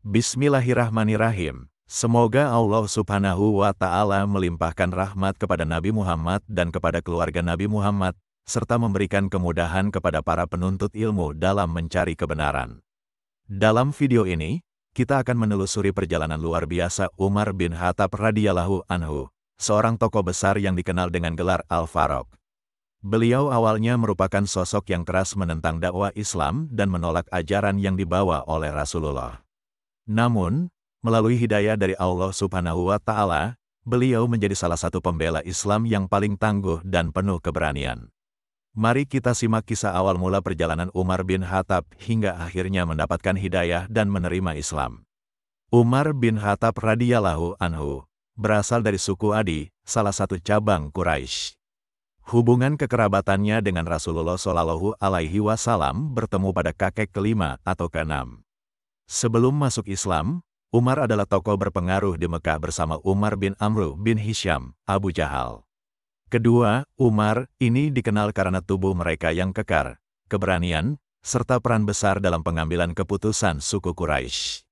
Bismillahirrahmanirrahim. Semoga Allah Subhanahu wa Ta'ala melimpahkan rahmat kepada Nabi Muhammad dan kepada keluarga Nabi Muhammad, serta memberikan kemudahan kepada para penuntut ilmu dalam mencari kebenaran. Dalam video ini, kita akan menelusuri perjalanan luar biasa Umar bin Khattab radhiyallahu anhu, seorang tokoh besar yang dikenal dengan gelar Al-Faruq. Beliau awalnya merupakan sosok yang keras menentang dakwah Islam dan menolak ajaran yang dibawa oleh Rasulullah. Namun, melalui hidayah dari Allah Subhanahu wa Ta'ala, beliau menjadi salah satu pembela Islam yang paling tangguh dan penuh keberanian. Mari kita simak kisah awal mula perjalanan Umar bin Khattab hingga akhirnya mendapatkan hidayah dan menerima Islam. Umar bin Khattab radhiyallahu anhu berasal dari suku Adi, salah satu cabang Quraisy. Hubungan kekerabatannya dengan Rasulullah Shallallahu Alaihi Wasallam bertemu pada kakek kelima atau keenam. Sebelum masuk Islam, Umar adalah tokoh berpengaruh di Mekah bersama Umar bin Amr bin Hisham, Abu Jahal. Kedua, Umar ini dikenal karena tubuh mereka yang kekar, keberanian, serta peran besar dalam pengambilan keputusan suku Quraisy.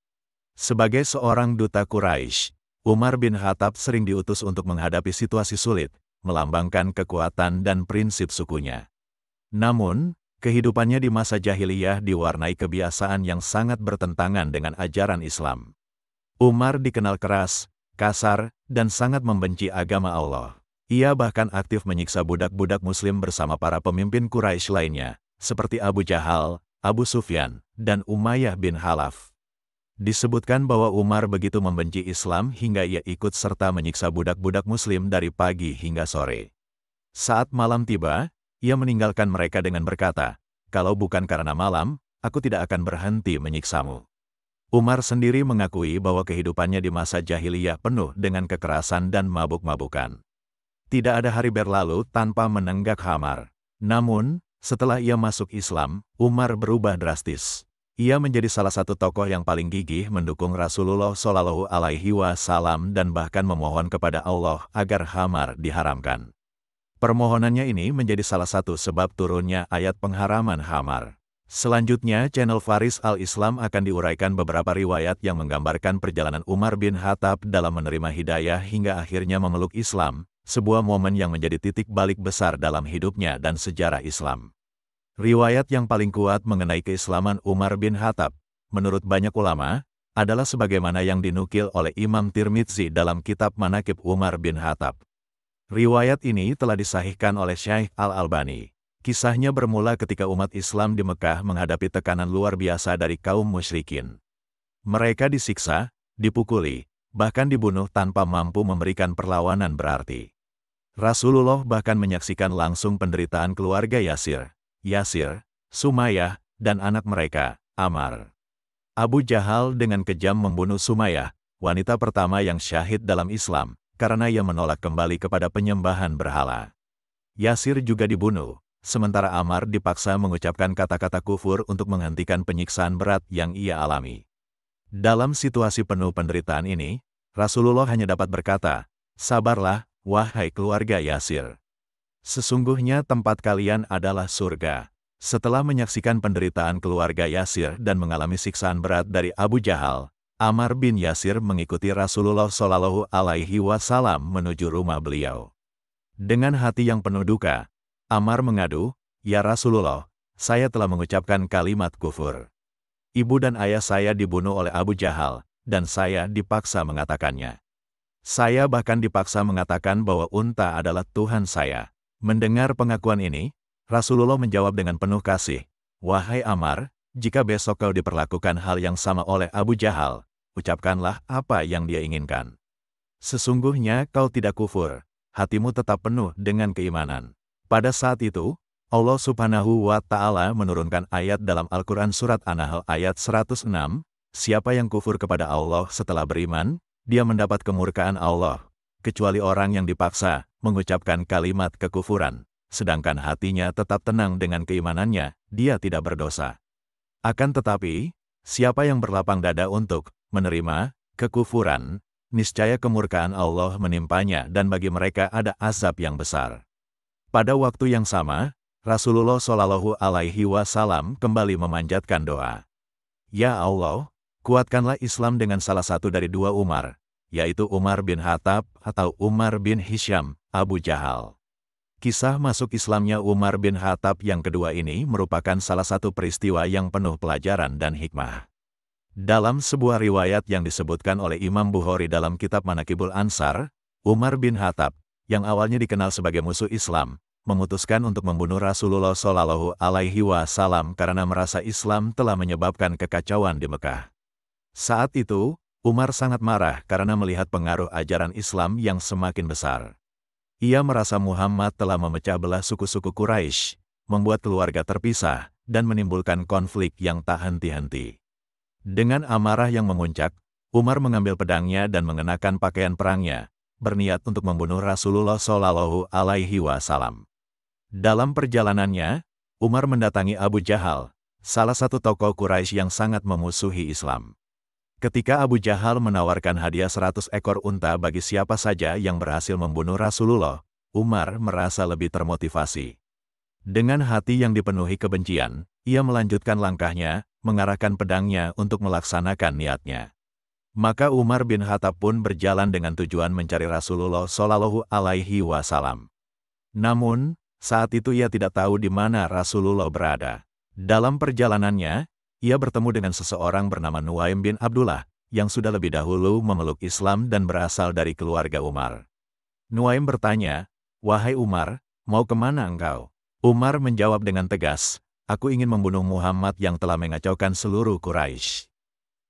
Sebagai seorang duta Quraisy, Umar bin Khattab sering diutus untuk menghadapi situasi sulit, melambangkan kekuatan dan prinsip sukunya. Namun, kehidupannya di masa jahiliyah diwarnai kebiasaan yang sangat bertentangan dengan ajaran Islam. Umar dikenal keras, kasar, dan sangat membenci agama Allah. Ia bahkan aktif menyiksa budak-budak Muslim bersama para pemimpin Quraisy lainnya, seperti Abu Jahal, Abu Sufyan, dan Umayyah bin Khalaf. Disebutkan bahwa Umar begitu membenci Islam hingga ia ikut serta menyiksa budak-budak Muslim dari pagi hingga sore. Saat malam tiba, ia meninggalkan mereka dengan berkata, "Kalau bukan karena malam, aku tidak akan berhenti menyiksamu." Umar sendiri mengakui bahwa kehidupannya di masa jahiliyah penuh dengan kekerasan dan mabuk-mabukan. Tidak ada hari berlalu tanpa menenggak khamar. Namun, setelah ia masuk Islam, Umar berubah drastis. Ia menjadi salah satu tokoh yang paling gigih mendukung Rasulullah Shallallahu Alaihi Wasallam dan bahkan memohon kepada Allah agar khamar diharamkan. Permohonannya ini menjadi salah satu sebab turunnya ayat pengharaman khamar. Selanjutnya, channel Faris Al-Islam akan diuraikan beberapa riwayat yang menggambarkan perjalanan Umar bin Khattab dalam menerima hidayah hingga akhirnya memeluk Islam, sebuah momen yang menjadi titik balik besar dalam hidupnya dan sejarah Islam. Riwayat yang paling kuat mengenai keislaman Umar bin Khattab, menurut banyak ulama, adalah sebagaimana yang dinukil oleh Imam Tirmidzi dalam kitab Manaqib Umar bin Khattab. Riwayat ini telah disahihkan oleh Syekh Al-Albani. Kisahnya bermula ketika umat Islam di Mekah menghadapi tekanan luar biasa dari kaum musyrikin. Mereka disiksa, dipukuli, bahkan dibunuh tanpa mampu memberikan perlawanan berarti. Rasulullah bahkan menyaksikan langsung penderitaan keluarga Yasir, Sumayyah, dan anak mereka, Ammar. Abu Jahal dengan kejam membunuh Sumayyah, wanita pertama yang syahid dalam Islam, karena ia menolak kembali kepada penyembahan berhala. Yasir juga dibunuh, sementara Ammar dipaksa mengucapkan kata-kata kufur untuk menghentikan penyiksaan berat yang ia alami. Dalam situasi penuh penderitaan ini, Rasulullah hanya dapat berkata, "Sabarlah, wahai keluarga Yasir. Sesungguhnya tempat kalian adalah surga." Setelah menyaksikan penderitaan keluarga Yasir dan mengalami siksaan berat dari Abu Jahal, Ammar bin Yasir mengikuti Rasulullah Shallallahu Alaihi Wasallam menuju rumah beliau. Dengan hati yang penuh duka, Ammar mengadu, "Ya Rasulullah, saya telah mengucapkan kalimat kufur. Ibu dan ayah saya dibunuh oleh Abu Jahal, dan saya dipaksa mengatakannya. Saya bahkan dipaksa mengatakan bahwa unta adalah Tuhan saya." Mendengar pengakuan ini, Rasulullah menjawab dengan penuh kasih, "Wahai Ammar, jika besok kau diperlakukan hal yang sama oleh Abu Jahal, ucapkanlah apa yang dia inginkan. Sesungguhnya kau tidak kufur, hatimu tetap penuh dengan keimanan." Pada saat itu, Allah Subhanahu wa Ta'ala menurunkan ayat dalam Al-Quran Surat An-Nahl ayat 106, "Siapa yang kufur kepada Allah setelah beriman, dia mendapat kemurkaan Allah, kecuali orang yang dipaksa mengucapkan kalimat kekufuran, sedangkan hatinya tetap tenang dengan keimanannya, dia tidak berdosa. Akan tetapi, siapa yang berlapang dada untuk menerima kekufuran, niscaya kemurkaan Allah menimpanya dan bagi mereka ada azab yang besar." Pada waktu yang sama, Rasulullah Shallallahu Alaihi Wasallam kembali memanjatkan doa, "Ya Allah, Kuatkanlah Islam dengan salah satu dari dua Umar, yaitu Umar bin Khattab atau Umar bin Hisham, Abu Jahal. Kisah masuk Islamnya Umar bin Khattab yang kedua ini merupakan salah satu peristiwa yang penuh pelajaran dan hikmah. Dalam sebuah riwayat yang disebutkan oleh Imam Bukhari dalam kitab Manaqibul Ansar, Umar bin Khattab, yang awalnya dikenal sebagai musuh Islam, memutuskan untuk membunuh Rasulullah Shallallahu Alaihi Wasallam karena merasa Islam telah menyebabkan kekacauan di Mekah. Saat itu, Umar sangat marah karena melihat pengaruh ajaran Islam yang semakin besar. Ia merasa Muhammad telah memecah belah suku-suku Quraisy, membuat keluarga terpisah, dan menimbulkan konflik yang tak henti-henti. Dengan amarah yang memuncak, Umar mengambil pedangnya dan mengenakan pakaian perangnya, berniat untuk membunuh Rasulullah Shallallahu Alaihi Wasallam. Dalam perjalanannya, Umar mendatangi Abu Jahal, salah satu tokoh Quraisy yang sangat memusuhi Islam. Ketika Abu Jahal menawarkan hadiah 100 ekor unta bagi siapa saja yang berhasil membunuh Rasulullah, Umar merasa lebih termotivasi. Dengan hati yang dipenuhi kebencian, ia melanjutkan langkahnya, mengarahkan pedangnya untuk melaksanakan niatnya. Maka Umar bin Khattab pun berjalan dengan tujuan mencari Rasulullah Shallallahu Alaihi Wasallam. Namun, saat itu ia tidak tahu di mana Rasulullah berada. Dalam perjalanannya, ia bertemu dengan seseorang bernama Nuaim bin Abdullah, yang sudah lebih dahulu memeluk Islam dan berasal dari keluarga Umar. Nuaim bertanya, "Wahai Umar, mau kemana engkau?" Umar menjawab dengan tegas, "Aku ingin membunuh Muhammad yang telah mengacaukan seluruh Quraisy."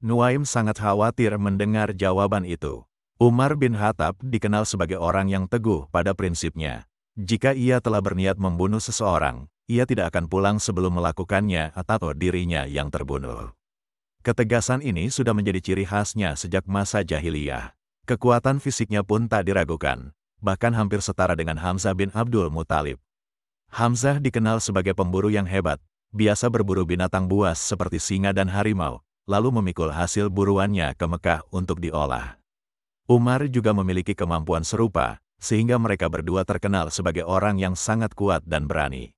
Nuaim sangat khawatir mendengar jawaban itu. Umar bin Khattab dikenal sebagai orang yang teguh pada prinsipnya. Jika ia telah berniat membunuh seseorang, ia tidak akan pulang sebelum melakukannya atau dirinya yang terbunuh. Ketegasan ini sudah menjadi ciri khasnya sejak masa jahiliyah. Kekuatan fisiknya pun tak diragukan, bahkan hampir setara dengan Hamzah bin Abdul Muthalib. Hamzah dikenal sebagai pemburu yang hebat, biasa berburu binatang buas seperti singa dan harimau, lalu memikul hasil buruannya ke Mekah untuk diolah. Umar juga memiliki kemampuan serupa, sehingga mereka berdua terkenal sebagai orang yang sangat kuat dan berani.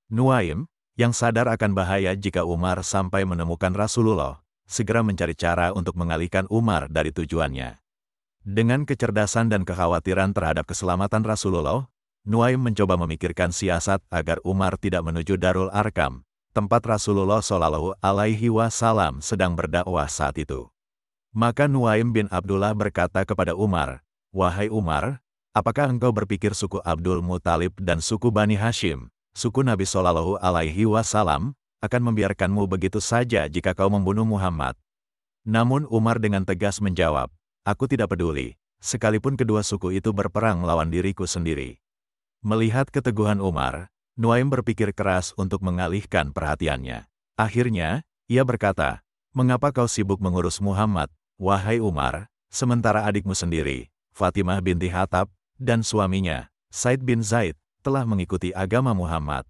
Nuaim, yang sadar akan bahaya jika Umar sampai menemukan Rasulullah, segera mencari cara untuk mengalihkan Umar dari tujuannya. Dengan kecerdasan dan kekhawatiran terhadap keselamatan Rasulullah, Nuaim mencoba memikirkan siasat agar Umar tidak menuju Darul Arkam, tempat Rasulullah Shallallahu Alaihi Wasallam sedang berdakwah saat itu. Maka Nuaim bin Abdullah berkata kepada Umar, "Wahai Umar, apakah engkau berpikir suku Abdul Muthalib dan suku Bani Hashim, suku Nabi Shallallahu Alaihi Wasallam, akan membiarkanmu begitu saja jika kau membunuh Muhammad?" Namun Umar dengan tegas menjawab, "Aku tidak peduli, sekalipun kedua suku itu berperang melawan diriku sendiri." Melihat keteguhan Umar, Nuaim berpikir keras untuk mengalihkan perhatiannya. Akhirnya, ia berkata, "Mengapa kau sibuk mengurus Muhammad, wahai Umar, sementara adikmu sendiri, Fatimah binti Khattab, dan suaminya, Said bin Zaid, telah mengikuti agama Muhammad?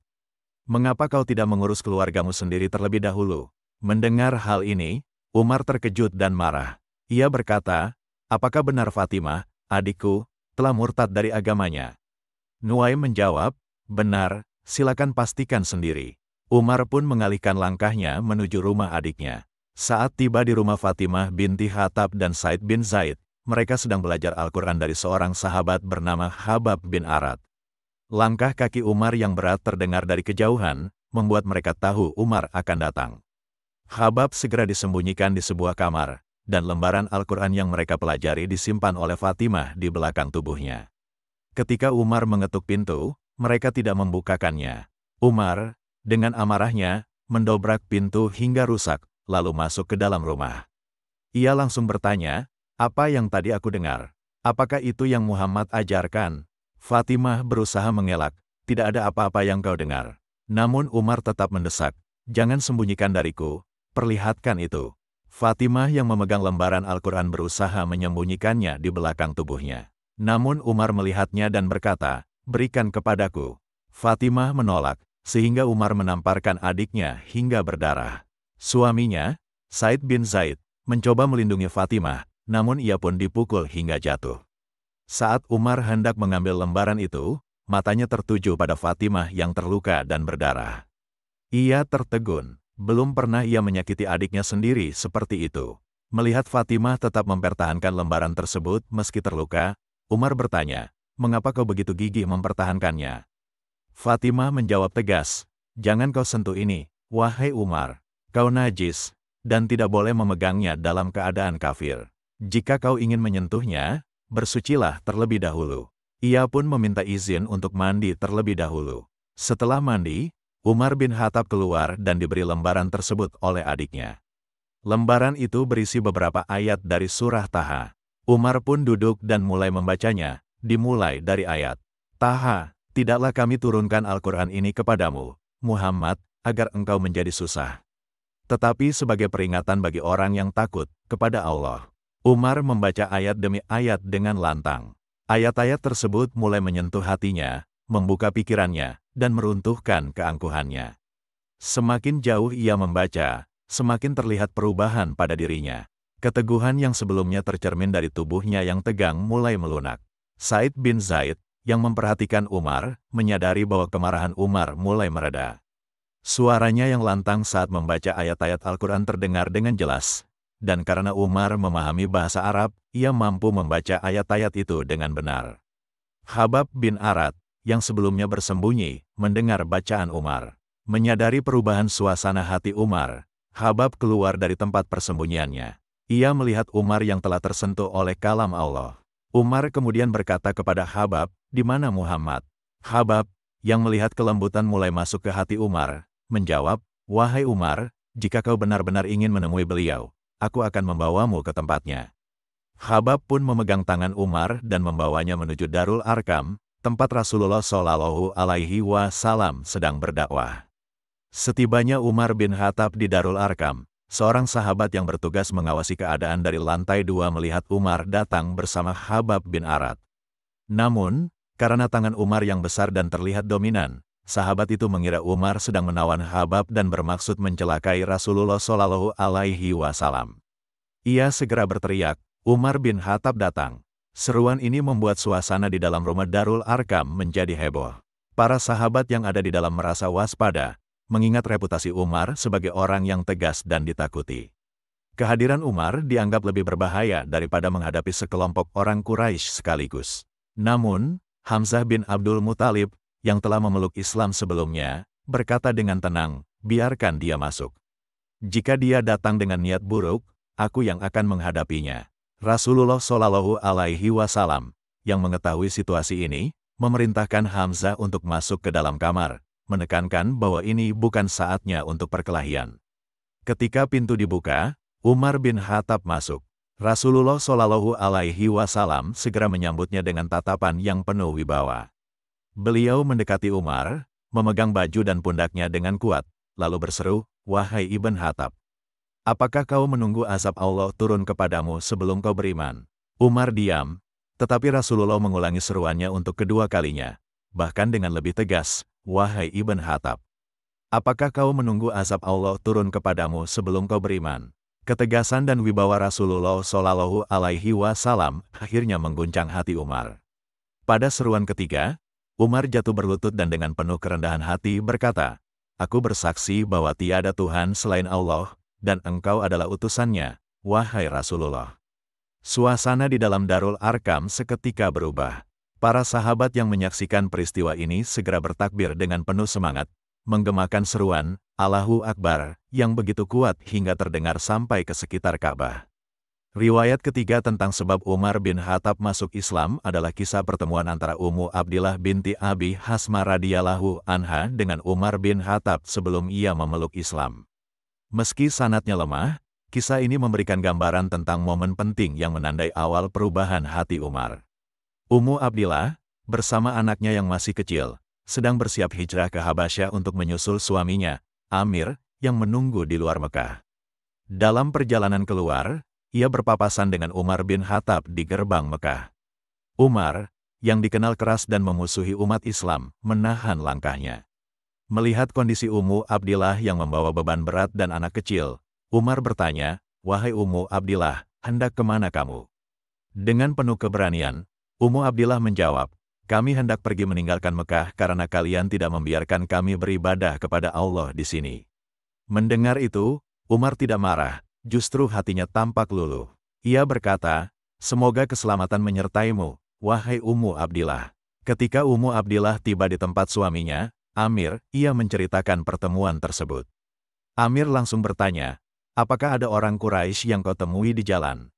Mengapa kau tidak mengurus keluargamu sendiri terlebih dahulu?" Mendengar hal ini, Umar terkejut dan marah. Ia berkata, "Apakah benar Fatimah, adikku, telah murtad dari agamanya?" Nuaim menjawab, "Benar, silakan pastikan sendiri." Umar pun mengalihkan langkahnya menuju rumah adiknya. Saat tiba di rumah Fatimah binti Khattab dan Said bin Zaid, mereka sedang belajar Al-Quran dari seorang sahabat bernama Khabbab bin Arat. Langkah kaki Umar yang berat terdengar dari kejauhan, membuat mereka tahu Umar akan datang. Khabbab segera disembunyikan di sebuah kamar, dan lembaran Al-Quran yang mereka pelajari disimpan oleh Fatimah di belakang tubuhnya. Ketika Umar mengetuk pintu, mereka tidak membukakannya. Umar, dengan amarahnya, mendobrak pintu hingga rusak, lalu masuk ke dalam rumah. Ia langsung bertanya, "Apa yang tadi aku dengar? Apakah itu yang Muhammad ajarkan?" Fatimah berusaha mengelak, "Tidak ada apa-apa yang kau dengar." Namun Umar tetap mendesak, "Jangan sembunyikan dariku, perlihatkan itu." Fatimah yang memegang lembaran Al-Quran berusaha menyembunyikannya di belakang tubuhnya. Namun Umar melihatnya dan berkata, "Berikan kepadaku." Fatimah menolak, sehingga Umar menamparkan adiknya hingga berdarah. Suaminya, Said bin Zaid, mencoba melindungi Fatimah, namun ia pun dipukul hingga jatuh. Saat Umar hendak mengambil lembaran itu, matanya tertuju pada Fatimah yang terluka dan berdarah. Ia tertegun, belum pernah ia menyakiti adiknya sendiri seperti itu. Melihat Fatimah tetap mempertahankan lembaran tersebut meski terluka, Umar bertanya, "Mengapa kau begitu gigih mempertahankannya?" Fatimah menjawab tegas, "Jangan kau sentuh ini, wahai Umar. Kau najis, dan tidak boleh memegangnya dalam keadaan kafir. Jika kau ingin menyentuhnya, bersucilah terlebih dahulu." Ia pun meminta izin untuk mandi terlebih dahulu. Setelah mandi, Umar bin Khattab keluar dan diberi lembaran tersebut oleh adiknya. Lembaran itu berisi beberapa ayat dari surah Taha. Umar pun duduk dan mulai membacanya, dimulai dari ayat, "Taha, tidaklah kami turunkan Al-Quran ini kepadamu, Muhammad, agar engkau menjadi susah. Tetapi sebagai peringatan bagi orang yang takut kepada Allah." Umar membaca ayat demi ayat dengan lantang. Ayat-ayat tersebut mulai menyentuh hatinya, membuka pikirannya, dan meruntuhkan keangkuhannya. Semakin jauh ia membaca, semakin terlihat perubahan pada dirinya. Keteguhan yang sebelumnya tercermin dari tubuhnya yang tegang mulai melunak. Said bin Zaid, yang memperhatikan Umar, menyadari bahwa kemarahan Umar mulai mereda. Suaranya yang lantang saat membaca ayat-ayat Al-Quran terdengar dengan jelas. Dan karena Umar memahami bahasa Arab, ia mampu membaca ayat-ayat itu dengan benar. Khabbab bin Arat, yang sebelumnya bersembunyi, mendengar bacaan Umar. Menyadari perubahan suasana hati Umar, Khabbab keluar dari tempat persembunyiannya. Ia melihat Umar yang telah tersentuh oleh kalam Allah. Umar kemudian berkata kepada Khabbab, "Di mana Muhammad?" Khabbab, yang melihat kelembutan mulai masuk ke hati Umar, menjawab, "Wahai Umar, jika kau benar-benar ingin menemui beliau, aku akan membawamu ke tempatnya." Khabbab pun memegang tangan Umar dan membawanya menuju Darul Arkam, tempat Rasulullah Shallallahu Alaihi Wasallam sedang berdakwah. Setibanya Umar bin Khattab di Darul Arkam, seorang sahabat yang bertugas mengawasi keadaan dari lantai 2 melihat Umar datang bersama Khabbab bin Arat. Namun, karena tangan Umar yang besar dan terlihat dominan, sahabat itu mengira Umar sedang menawan Khabbab dan bermaksud mencelakai Rasulullah Shallallahu Alaihi Wasallam. Ia segera berteriak, "Umar bin Khattab datang." Seruan ini membuat suasana di dalam rumah Darul Arkam menjadi heboh. Para sahabat yang ada di dalam merasa waspada, mengingat reputasi Umar sebagai orang yang tegas dan ditakuti. Kehadiran Umar dianggap lebih berbahaya daripada menghadapi sekelompok orang Quraisy sekaligus. Namun, Hamzah bin Abdul Muthalib, yang telah memeluk Islam sebelumnya, berkata dengan tenang, "Biarkan dia masuk. Jika dia datang dengan niat buruk, aku yang akan menghadapinya." Rasulullah Shallallahu Alaihi Wasallam, yang mengetahui situasi ini, memerintahkan Hamzah untuk masuk ke dalam kamar, menekankan bahwa ini bukan saatnya untuk perkelahian. Ketika pintu dibuka, Umar bin Khattab masuk. Rasulullah Shallallahu Alaihi Wasallam segera menyambutnya dengan tatapan yang penuh wibawa. Beliau mendekati Umar, memegang baju dan pundaknya dengan kuat, lalu berseru, "Wahai Ibn Khattab, apakah kau menunggu azab Allah turun kepadamu sebelum kau beriman?" Umar diam, tetapi Rasulullah mengulangi seruannya untuk kedua kalinya, bahkan dengan lebih tegas, "Wahai Ibn Khattab, apakah kau menunggu azab Allah turun kepadamu sebelum kau beriman?" Ketegasan dan wibawa Rasulullah Shallallahu Alaihi Wasallam akhirnya mengguncang hati Umar. Pada seruan ketiga, Umar jatuh berlutut dan dengan penuh kerendahan hati berkata, "Aku bersaksi bahwa tiada Tuhan selain Allah, dan engkau adalah utusannya, wahai Rasulullah." Suasana di dalam Darul Arkam seketika berubah. Para sahabat yang menyaksikan peristiwa ini segera bertakbir dengan penuh semangat, menggemakan seruan, "Allahu Akbar," yang begitu kuat hingga terdengar sampai ke sekitar Ka'bah. Riwayat ketiga tentang sebab Umar bin Khattab masuk Islam adalah kisah pertemuan antara Ummu Abdillah binti Abi Hasma radhiyallahu anha dengan Umar bin Khattab sebelum ia memeluk Islam. Meski sanadnya lemah, kisah ini memberikan gambaran tentang momen penting yang menandai awal perubahan hati Umar. Ummu Abdillah, bersama anaknya yang masih kecil, sedang bersiap hijrah ke Habasyah untuk menyusul suaminya, Amir, yang menunggu di luar Mekah. Dalam perjalanan keluar, ia berpapasan dengan Umar bin Khattab di gerbang Mekah. Umar, yang dikenal keras dan memusuhi umat Islam, menahan langkahnya. Melihat kondisi Ummu Abdillah yang membawa beban berat dan anak kecil, Umar bertanya, "Wahai Ummu Abdillah, hendak kemana kamu?" Dengan penuh keberanian, Ummu Abdillah menjawab, "Kami hendak pergi meninggalkan Mekah karena kalian tidak membiarkan kami beribadah kepada Allah di sini." Mendengar itu, Umar tidak marah, justru hatinya tampak luluh. Ia berkata, "Semoga keselamatan menyertaimu, wahai Ummu Abdillah." Ketika Ummu Abdillah tiba di tempat suaminya, Amir, ia menceritakan pertemuan tersebut. Amir langsung bertanya, "Apakah ada orang Quraisy yang kau temui di jalan?"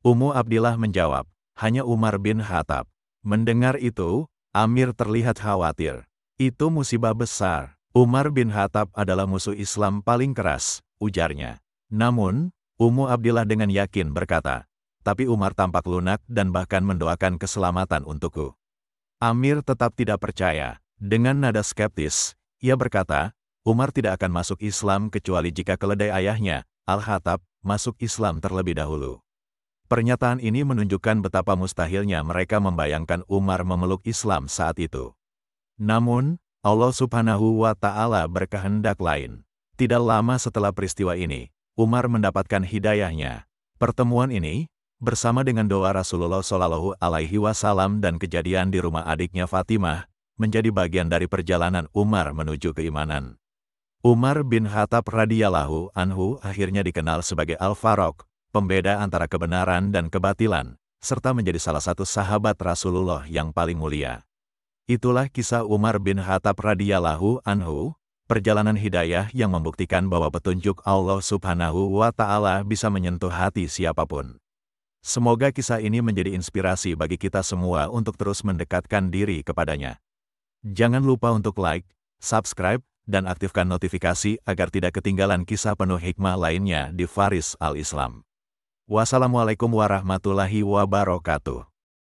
Ummu Abdillah menjawab, "Hanya Umar bin Khattab." Mendengar itu, Amir terlihat khawatir. "Itu musibah besar. Umar bin Khattab adalah musuh Islam paling keras," ujarnya. Namun, Ummu Abdillah dengan yakin berkata, "Tapi Umar tampak lunak dan bahkan mendoakan keselamatan untukku." Amir tetap tidak percaya. Dengan nada skeptis, ia berkata, "Umar tidak akan masuk Islam kecuali jika keledai ayahnya, Al-Khattab, masuk Islam terlebih dahulu." Pernyataan ini menunjukkan betapa mustahilnya mereka membayangkan Umar memeluk Islam saat itu. Namun, Allah Subhanahu wa Ta'ala berkehendak lain. Tidak lama setelah peristiwa ini, Umar mendapatkan hidayahnya. Pertemuan ini, bersama dengan doa Rasulullah Shallallahu Alaihi Wasallam dan kejadian di rumah adiknya Fatimah, menjadi bagian dari perjalanan Umar menuju keimanan. Umar bin Khattab radhiyallahu anhu akhirnya dikenal sebagai Al-Faruq, pembeda antara kebenaran dan kebatilan, serta menjadi salah satu sahabat Rasulullah yang paling mulia. Itulah kisah Umar bin Khattab radhiyallahu anhu, perjalanan hidayah yang membuktikan bahwa petunjuk Allah Subhanahu wa Ta'ala bisa menyentuh hati siapapun. Semoga kisah ini menjadi inspirasi bagi kita semua untuk terus mendekatkan diri kepadanya. Jangan lupa untuk like, subscribe, dan aktifkan notifikasi agar tidak ketinggalan kisah penuh hikmah lainnya di Faris Al-Islam. Wassalamualaikum warahmatullahi wabarakatuh.